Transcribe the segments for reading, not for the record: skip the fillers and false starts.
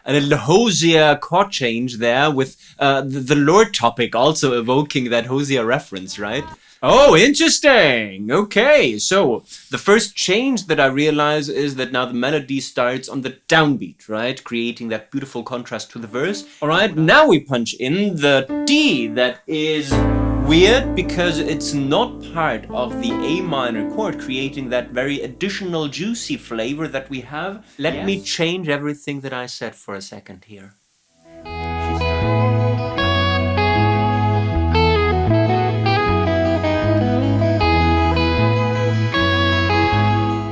A little Hosea chord change there with the Lord topic also evoking that Hosea reference, right? Oh, interesting. Okay, so the first change that I realize is that now the melody starts on the downbeat, right? Creating that beautiful contrast to the verse. All right, now we punch in the D. That is weird because it's not part of the A minor chord, creating that very additional juicy flavor that we have. Let me change everything that I said for a second here.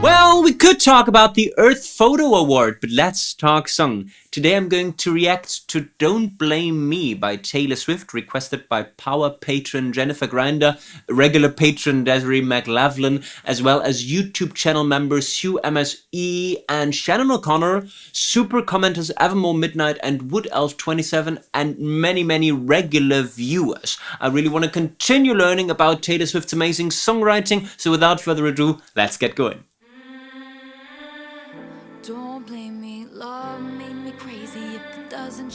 Well, we could talk about the Earth Photo Award, but let's talk song. Today I'm going to react to Don't Blame Me by Taylor Swift, requested by Power patron Jennifer Grinder, regular patron Desiree McLaughlin, as well as YouTube channel members Sue MSE and Shannon O'Connor, super commenters Evermore Midnight and Wood Elf 27, and many regular viewers. I really want to continue learning about Taylor Swift's amazing songwriting, so without further ado, let's get going. Don't blame me, love made me crazy if it doesn't.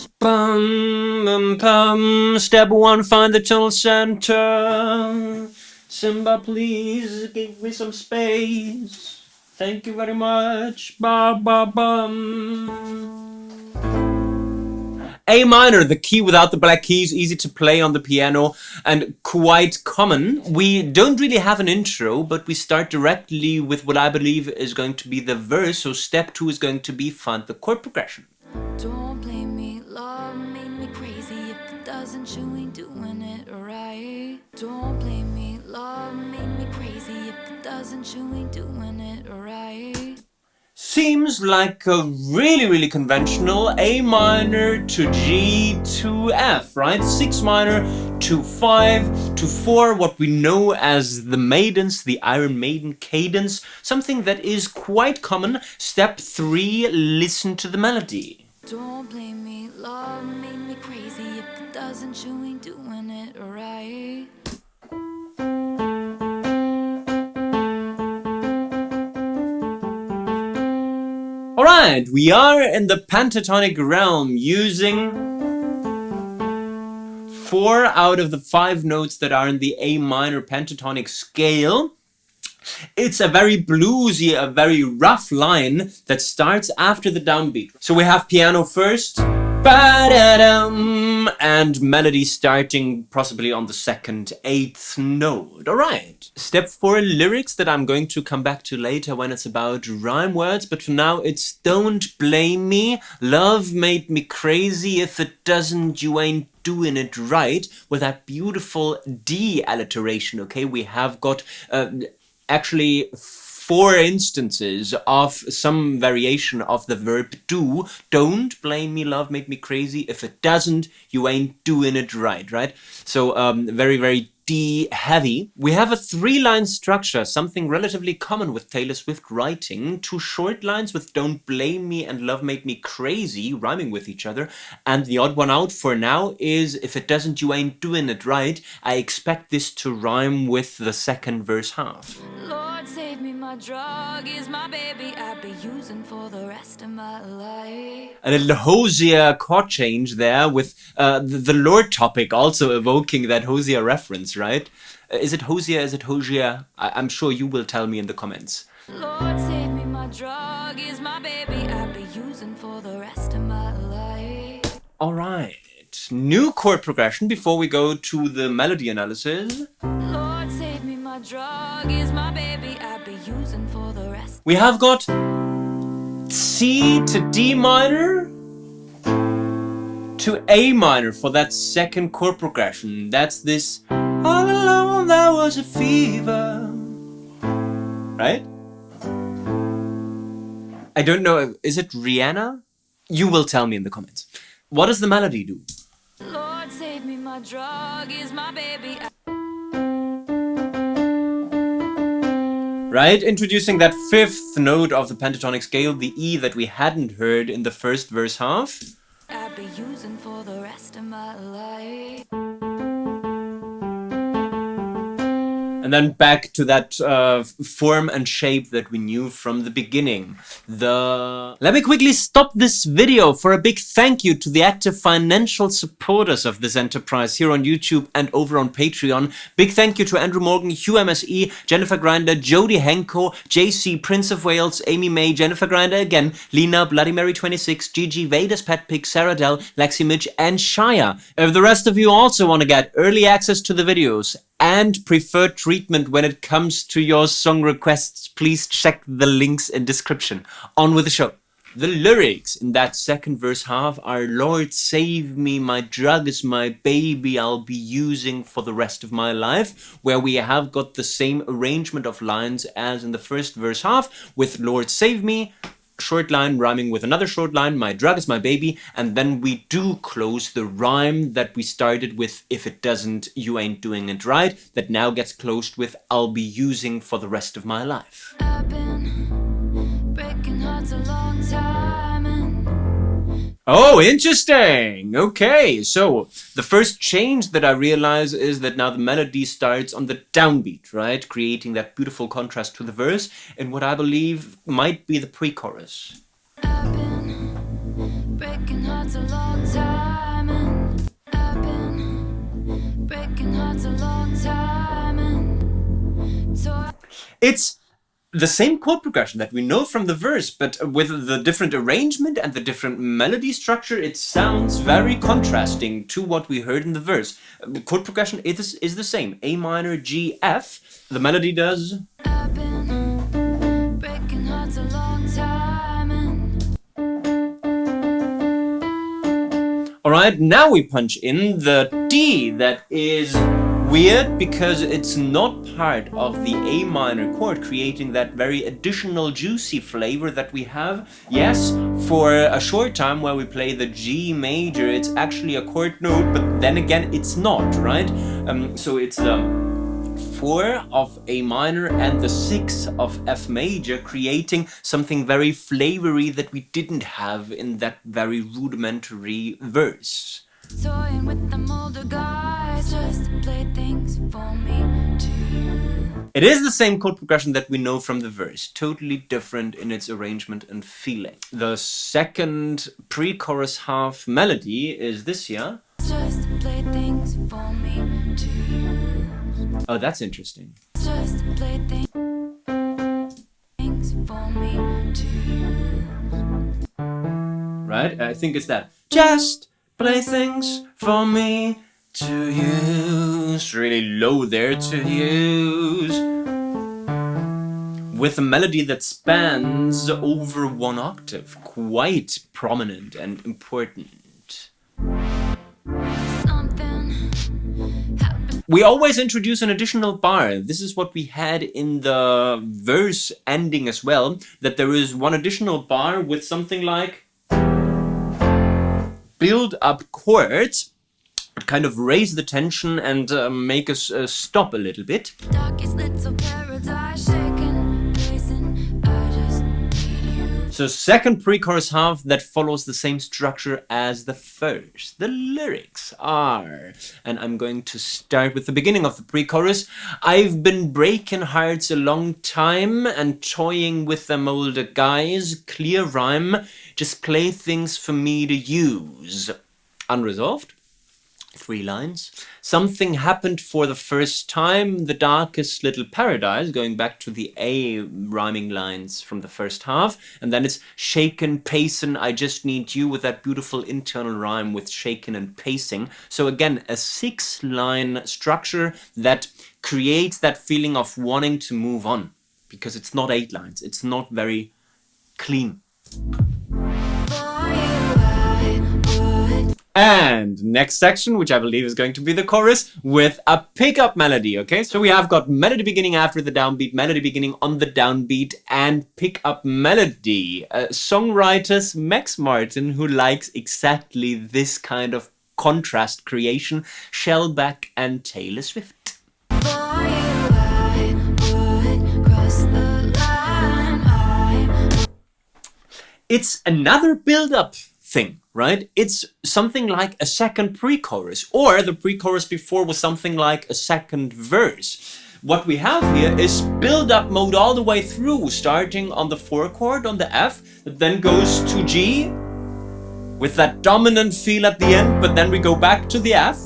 Step one, find the tunnel center. Simba, please give me some space. Thank you very much. A minor, the key without the black keys, easy to play on the piano and quite common. We don't really have an intro, but we start directly with what I believe is going to be the verse. So step 2 is going to be find the chord progression. Don't blame me, love made me crazy if it doesn't, you ain't doing it right. Don't blame me, love made me crazy if it doesn't, you ain't doing it right. Seems like a really conventional A minor to G to F, right? 6 minor to 5 to 4, what we know as the Maidens, the Iron Maiden cadence, something that is quite common. Step 3, listen to the melody. Don't blame me, love made me crazy if it doesn't, you ain't doing it right. Alright, we are in the pentatonic realm using 4 out of the 5 notes that are in the A minor pentatonic scale. It's a very bluesy, a very rough line that starts after the downbeat. So we have piano first, ba-da-dum, and melody starting possibly on the second 8th note. Alright. Step 4, lyrics that I'm going to come back to later when it's about rhyme words, but for now it's don't blame me, love made me crazy, if it doesn't you ain't doing it right, with that beautiful D alliteration, okay? We have got actually 4 instances of some variation of the verb do. Don't blame me, love made me crazy, if it doesn't you ain't doing it right, right? So very D heavy. We have a 3-line structure, something relatively common with Taylor Swift writing. 2 short lines with don't blame me and love made me crazy rhyming with each other, and the odd one out for now is if it doesn't you ain't doing it right. I expect this to rhyme with the second verse half. Lord save me, my drug is my baby, I'll be using for the rest of my life. A little Hosea chord change there with the Lord topic also evoking that Hosea reference, right? Is it Hosea? Is it Hosea? I'm sure you will tell me in the comments. Lord save me, my drug is my baby, I'll be using for the rest of my life. Alright, new chord progression before we go to the melody analysis. Lord save me, my drug is my baby, I'll be using for the rest. We have got C to D minor to A minor for that second chord progression. That's this all alone there was a fever, right? I don't know, is it Rihanna? You will tell me in the comments. What does the melody do? Lord save me, my drug is my baby. Right, introducing that 5th note of the pentatonic scale, the E that we hadn't heard in the first verse half. I'll be using for the rest of my life. And then back to that form and shape that we knew from the beginning. Let me quickly stop this video for a big thank you to the active financial supporters of this enterprise here on YouTube and over on Patreon. Big thank you to Andrew Morgan, Hugh MSE, Jennifer Grinder, Jody Henko, JC, Prince of Wales, Amy May, Jennifer Grinder again, Lena, Bloody Mary 26, Gigi, Vader's Pet Pig, Sarah Dell, Lexi Mitch, and Shia. If the rest of you also want to get early access to the videos and preferred treatment when it comes to your song requests, please check the links in description. On with the show. The lyrics in that second verse half are Lord save me, my drug is my baby, I'll be using for the rest of my life, where we have got the same arrangement of lines as in the first verse half, with Lord save me, short line rhyming with another short line, my drug is my baby, and then we do close the rhyme that we started with, if it doesn't, you ain't doing it right, that now gets closed with I'll be using for the rest of my life. I've been breaking hearts a long time and Oh, interesting. Okay, so the first change that I realize is that now the melody starts on the downbeat, right? Creating that beautiful contrast to the verse in what I believe might be the pre-chorus. I've been breaking hearts a long time and I've been breaking hearts a long time and so It's the same chord progression that we know from the verse, but with the different arrangement and the different melody structure, it sounds very contrasting to what we heard in the verse. The chord progression is the same, A minor, G, F. The melody does... I've been breaking hearts a long time and Alright, now we punch in the D that is weird because it's not part of the A minor chord, creating that very additional juicy flavor that we have. Yes, for a short time where we play the G major, it's actually a chord note, but then again, it's not, right? So it's the 4 of A minor and the 6 of F major, creating something very flavory that we didn't have in that very rudimentary verse. toying with them older guys just to play things for me to you. It is the same chord progression that we know from the verse, totally different in its arrangement and feeling. The second pre-chorus half melody is this here. Just to play things for me to use. Oh, that's interesting. Just to play things for me to use. Right? I think it's that. Just play things for me to use. Really low there to use. With a melody that spans over 1 octave. Quite prominent and important. Something happened. We always introduce an additional bar. This is what we had in the verse ending as well. That there is one additional bar with something like build up chords, kind of raise the tension and make us stop a little bit. Darkest little paradise shaking, pacing. I just need you. So second pre-chorus half that follows the same structure as the first. The lyrics are, and I'm going to start with the beginning of the pre-chorus. I've been breaking hearts a long time and toying with them older guys. Clear rhyme, just play things for me to use. Unresolved. 3 lines. Something happened for the first time, the darkest little paradise, going back to the A rhyming lines from the first half, and then it's shaken, pacing, I just need you, with that beautiful internal rhyme with shaken and pacing. So again, a 6-line structure that creates that feeling of wanting to move on, because it's not 8 lines, it's not very clean. And next section, which I believe is going to be the chorus, with a pickup melody, okay? So we have got melody beginning after the downbeat, melody beginning on the downbeat, and pickup melody. Songwriters Max Martin, who likes exactly this kind of contrast creation, Shellback and Taylor Swift. It's another build-up thing, right? It's something like a second pre-chorus, or the pre-chorus before was something like a second verse. what we have here is build-up mode all the way through, starting on the 4 chord on the F, that then goes to G, with that dominant feel at the end, but then we go back to the F.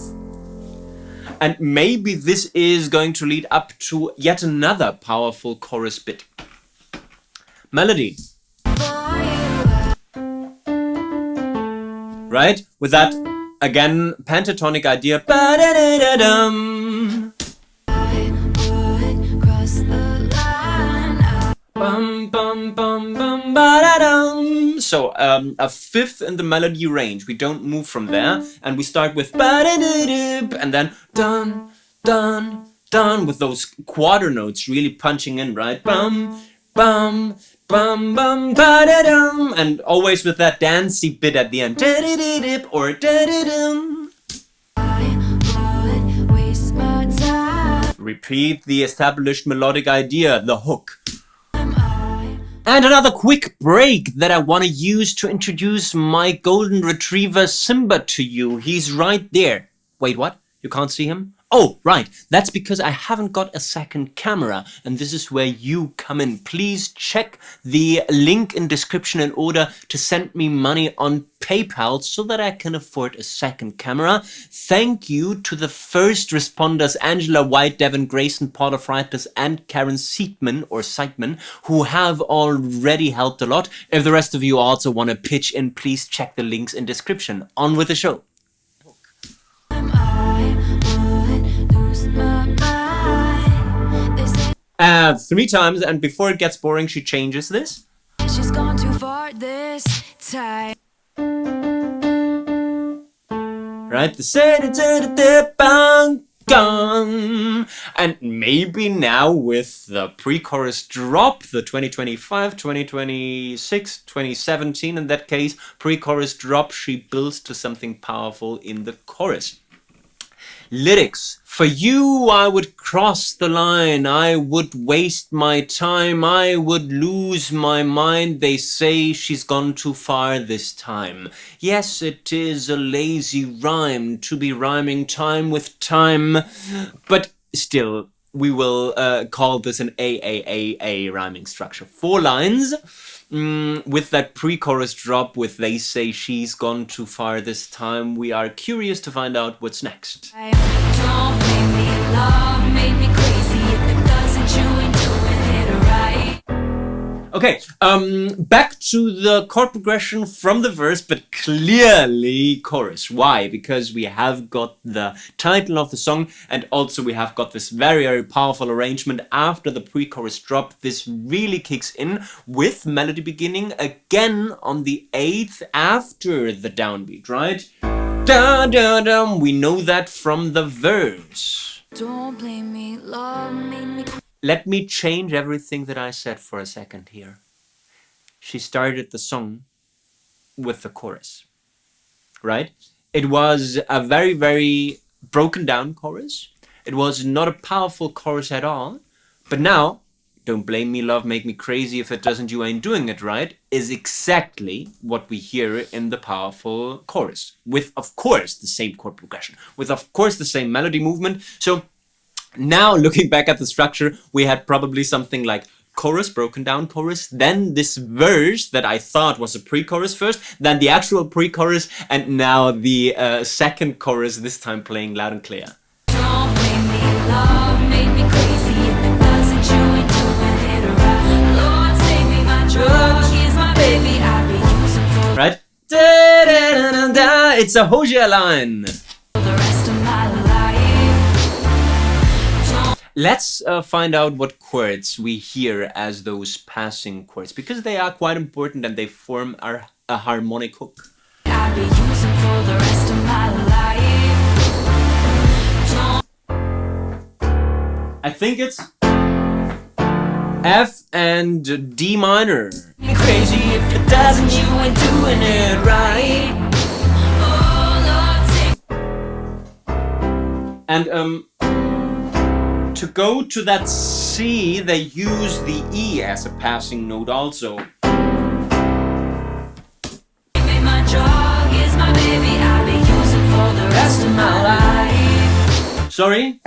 And maybe this is going to lead up to yet another powerful chorus bit. Melody. Right? With that, again, pentatonic idea. Ba-da-da-da-dum. Bum, bum, bum, bum, ba-da-dum. So a fifth in the melody range. We don't move from there, and we start with ba-da-da-da, and then dun, dun, dun, with those quarter notes really punching in, right? Bum, bum, bum, bum, ba-da-dum, and always with that dancey bit at the end. Da-da-da-dip or da-da-dum. Repeat the established melodic idea, the hook. And another quick break that I want to use to introduce my golden retriever Simba to you. He's right there. Wait, what? You can't see him? Oh, right. That's because I haven't got a second camera, and this is where you come in. Please check the link in description in order to send me money on PayPal so that I can afford a second camera. Thank you to the first responders, Angela White, Devin Grayson, Paula Freitas, and Karen Seidman, who have already helped a lot. If the rest of you also want to pitch in, please check the links in description. On with the show. 3 times, and before it gets boring, she changes this. She's gone too far this time. Right, and maybe now with the pre-chorus drop, the 2025, 2026, 2017 in that case, pre-chorus drop, she builds to something powerful in the chorus. Lyrics. For you, I would cross the line, I would waste my time, I would lose my mind. They say she's gone too far this time. Yes, it is a lazy rhyme to be rhyming time with time, but still, we will call this an AAAA rhyming structure. 4 lines. With that pre-chorus drop with they say she's gone too far this time, we are curious to find out what's next. Don't make me love, make me crazy. If it doesn't, you ain't doing it right. Okay, back to the chord progression from the verse, but clearly chorus. Why? Because we have got the title of the song, and also we have got this very, very powerful arrangement after the pre-chorus drop. This really kicks in with melody beginning again on the 8th after the downbeat, right? Da da da. We know that from the verse. Don't blame me, love made me crazy. Let me change everything that I said for a second here. She started the song with the chorus, right? It was a very, very broken down chorus. It was not a powerful chorus at all. But now, don't blame me, love, make me crazy. If it doesn't, you ain't doing it right, is exactly what we hear in the powerful chorus. With, of course, the same chord progression. With, of course, the same melody movement. So now, looking back at the structure, we had probably something like chorus, broken down chorus, then this verse that I thought was a pre-chorus first, then the actual pre-chorus, and now the second chorus, this time playing loud and clear. Don't blame me, love made me crazy. If it doesn't, you ain't doing it right. Lord, save me, my drug is my baby. I'll be using for Right? Da, da, da, da, da. It's a Hosier line. the rest of my life. Let's find out what chords we hear as those passing chords, because they are quite important and they form a harmonic hook. I'll be using for the rest of my life. I think it's F and D minor. Me crazy if it doesn't, you ain't doing it right. Oh, Lord, And to go to that C, they use the E as a passing note also. take my drug is my baby. I'll be using for the rest of my life. Sorry?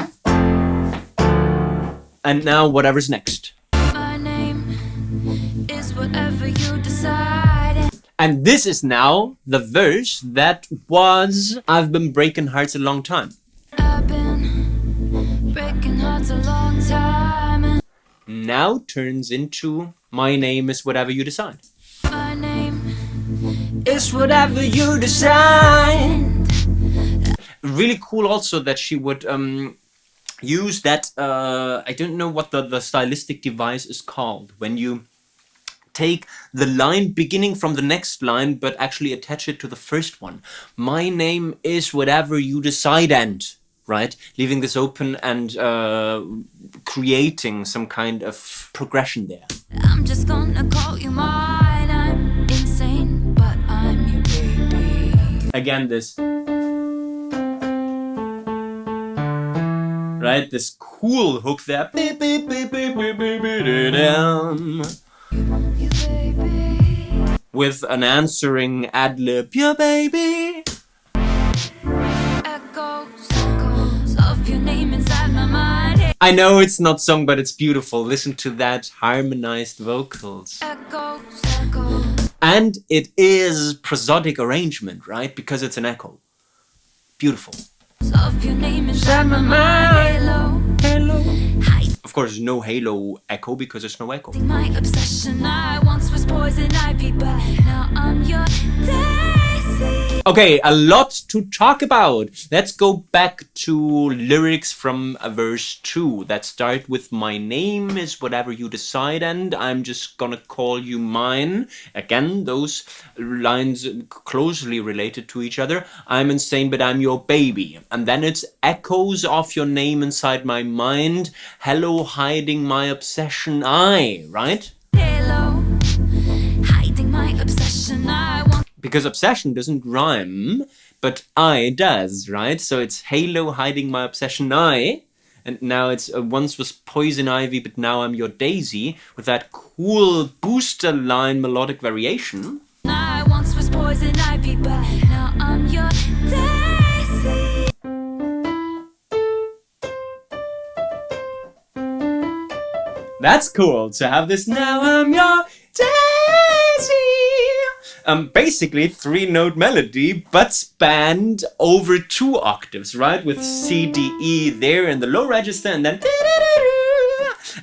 And now whatever's next. My name is whatever you decide. And this is now the verse that was I've been breaking hearts a long time. I've been breaking hearts a long time. Now turns into my name is whatever you decide. My name Is whatever you decide. Really cool also that she would use that, I don't know what the stylistic device is called, when you take the line beginning from the next line but actually attach it to the first one. My name is whatever you decide, and right, leaving this open and creating some kind of progression there. I'm just gonna call you mine. I'm insane, but I'm your baby. Again, this, right, this cool hook there. You baby. With an answering ad-lib, yeah baby. Echoes of your name inside my mind. I know it's not sung, but it's beautiful. Listen to that harmonized vocals. Echoes. And it is prosodic arrangement, right? Because it's an echo. Beautiful. Of your name inside my mind. Halo. Hiding Of course, no halo echo because there's no echo. my obsession. I once was poison ivy, but now I'm your daisy. Okay, a lot to talk about. Let's go back to lyrics from verse 2 that start with my name is whatever you decide and I'm just gonna call you mine. Again, those lines closely related to each other. I'm insane, but I'm your baby. And then it's echoes of your name inside my mind. Hello, hiding my obsession, right? Halo. Hiding my obsession. I want Because obsession doesn't rhyme, but I does, right? So it's halo hiding my obsession, and now it's once was poison ivy, but now I'm your daisy, with that cool booster line melodic variation. I once was poison ivy, but now I'm your daisy. That's cool to have this now I'm your daisy. Basically 3-note melody, but spanned over 2 octaves, right? With C, D, E there in the low register, and then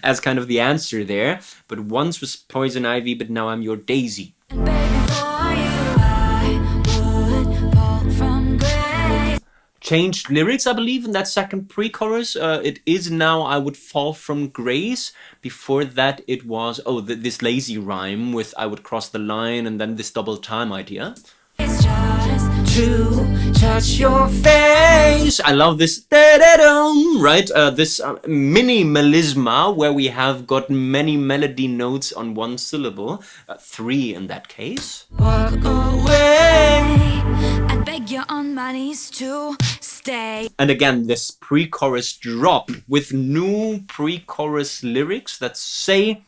as kind of the answer there. But once was poison ivy, but now I'm your daisy. And baby, for you I would fall from grace. Changed lyrics, I believe, in that second pre-chorus. It is now I would fall from grace. Before that it was, this lazy rhyme with I would cross the line and then this double time idea. It's just To touch your face. I love this, right? This mini melisma where we have got many melody notes on one syllable. 3 in that case. walk away. I beg you on my knees to stay. And again, this pre-chorus drop with new pre-chorus lyrics that say,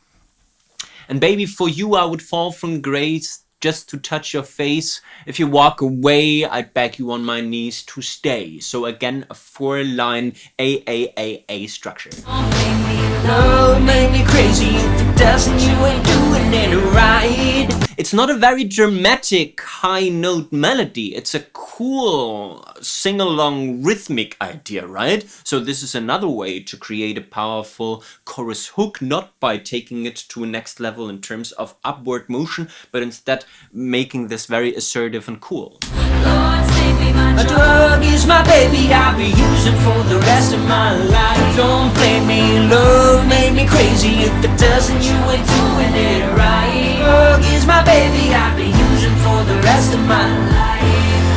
and baby, for you I would fall from grace just to touch your face. If you walk away, I beg you on my knees to stay. So again, a 4-line A structure. Don't blame me, Love made me crazy. If it doesn't, you ain't doing it right. It's not a very dramatic high note melody. It's a cool sing-along rhythmic idea, right? So this is another way to create a powerful chorus hook, not by taking it to a next level in terms of upward motion, but instead making this very assertive and cool. Lord, save me, my A drug is my baby, I'll be using for the rest of my life. Don't blame me, love made me crazy. If it doesn't, you ain't doing it right. Drug is my baby, I'll be using for the rest of my life.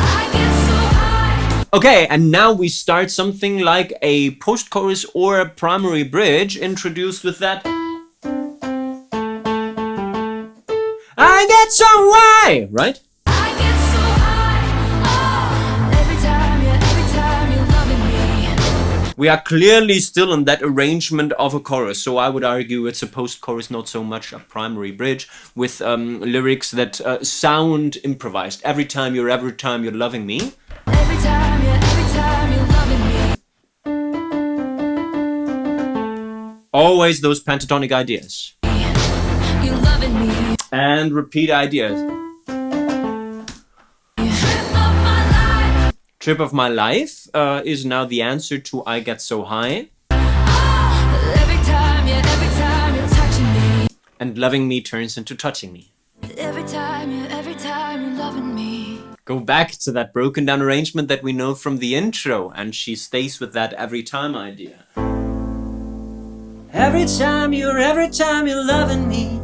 I get so high. Okay, and now we start something like a post-chorus or a primary bridge introduced with that. I get so high, right? I get so high. Oh, every time you're loving me. We are clearly still in that arrangement of a chorus, so I would argue it's a post-chorus, not so much a primary bridge, with lyrics that sound improvised. Every time you're loving me. Every time you're loving me. Always those pentatonic ideas. You loving me. And repeat ideas. Trip of my life is now the answer to I Get So High. Every time you're touching me. And loving me turns into touching me. Every time you're loving me. Go back to that broken down arrangement that we know from the intro, and she stays with that every time idea. Every time you're loving me.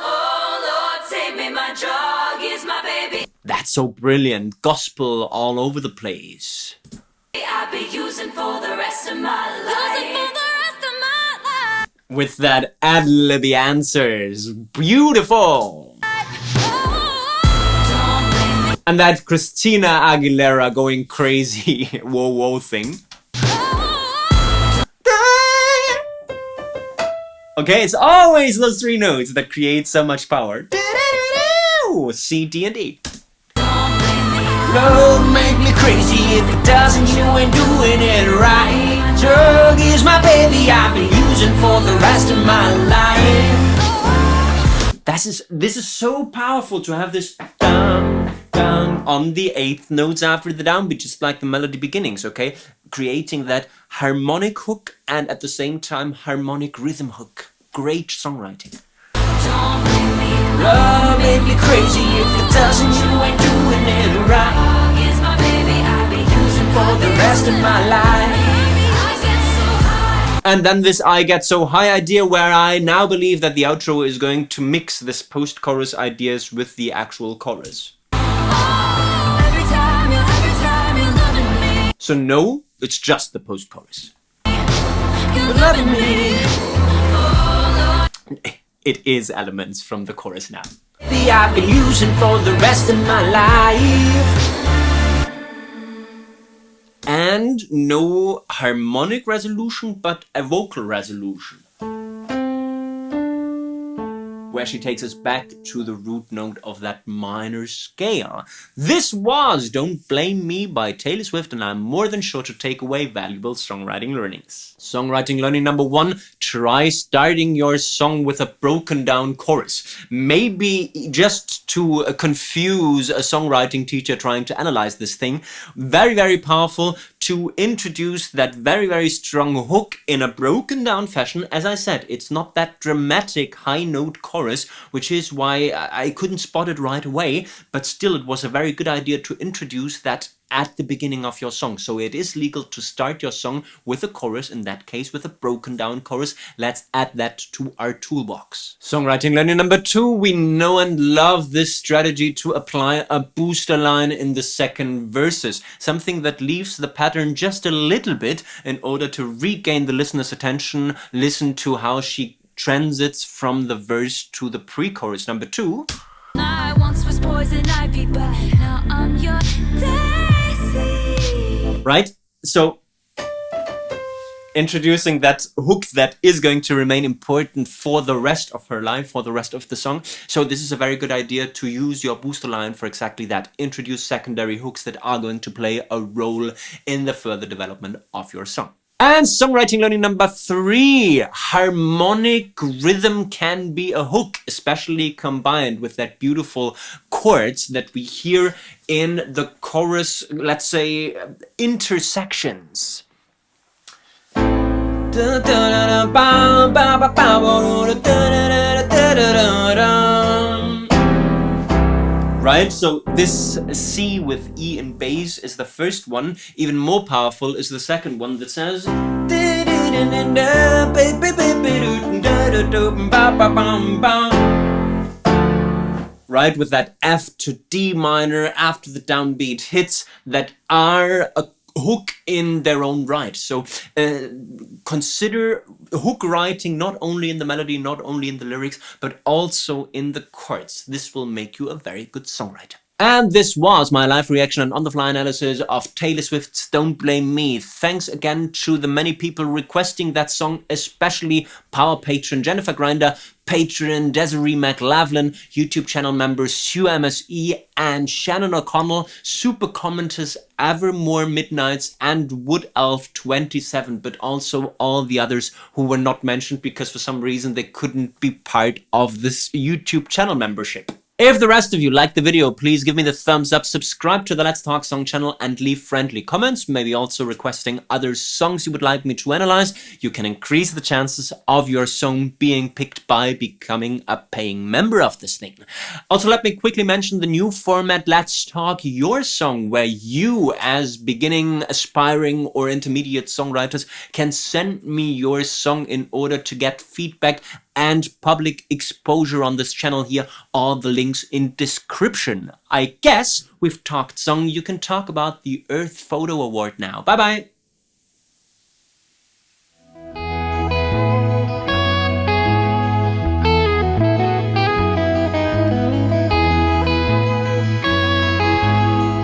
Oh Lord, save me, my drug is my baby. That's so brilliant. Gospel all over the place. I'll be using for the rest of my life. With that ad-lib answers. Beautiful. And that Christina Aguilera going crazy whoa whoa thing. Okay, it's always those three notes that create so much power. C, D, and E. Don't make me crazy if it doesn't, you ain't doing it right. Drug is my baby, I've been using for the rest of my life. This is so powerful to have this down, down on the 8th notes after the downbeat, just like the melody beginnings, okay? Creating that harmonic hook and at the same time harmonic rhythm hook. Great songwriting. Don't make me Love make me crazy if it doesn't, you ain't doing it right. drug is my baby, I'll be using For the rest of my life. I get so high. And then this I Get So High idea, where I now believe that the outro is going to mix this post-chorus ideas with the actual chorus. Every time you're loving me. So no, it's just the post-chorus. You're loving me. It is elements from the chorus now. The I've been using for the rest of my life. And no harmonic resolution, but a vocal resolution. Where she takes us back to the root note of that minor scale. This was Don't Blame Me by Taylor Swift, and I'm more than sure to take away valuable songwriting learnings. Songwriting learning number 1, try starting your song with a broken down chorus. Maybe just to confuse a songwriting teacher trying to analyze this thing. Very, very powerful to introduce that very, very strong hook in a broken down fashion. As I said, it's not that dramatic high note chorus, which is why I couldn't spot it right away, but still it was a very good idea to introduce that at the beginning of your song. So it is legal to start your song with a chorus, in that case with a broken down chorus. Let's add that to our toolbox. Songwriting learning number 2, we know and love this strategy to apply a booster line in the second verses. Something that leaves the pattern just a little bit in order to regain the listener's attention. Listen to how she transits from the verse to the pre-chorus. Number 2. I once was poison ivy, but now I'm your daisy. Right? So introducing that hook that is going to remain important for the rest of her life, for the rest of the song. So this is a very good idea to use your booster line for exactly that. Introduce secondary hooks that are going to play a role in the further development of your song. And songwriting learning number 3, harmonic rhythm can be a hook, especially combined with that beautiful chords that we hear in the chorus, let's say, intersections. Right, so this C with E in bass is the first one. Even more powerful is the second one that says right, with that F to D minor after the downbeat hits that are a hook in their own right. So consider hook writing not only in the melody, not only in the lyrics, but also in the chords. This will make you a very good songwriter. And this was my live reaction and on-the-fly analysis of Taylor Swift's Don't Blame Me. Thanks again to the many people requesting that song, especially Power Patron Jennifer Grinder, Patron Desiree McLaughlin, YouTube channel members Sue MSE and Shannon O'Connell, super commenters Evermore Midnights and Wood Elf 27, but also all the others who were not mentioned because for some reason they couldn't be part of this YouTube channel membership. If the rest of you liked the video, please give me the thumbs up, subscribe to the Let's Talk Song channel and leave friendly comments, maybe also requesting other songs you would like me to analyze. You can increase the chances of your song being picked by becoming a paying member of this thing. Also, let me quickly mention the new format, Let's Talk Your Song, where you as beginning, aspiring or intermediate songwriters can send me your song in order to get feedback and public exposure on this channel here. All the links in description. I guess we've talked song. You can talk about the Earth Photo Award now. Bye bye.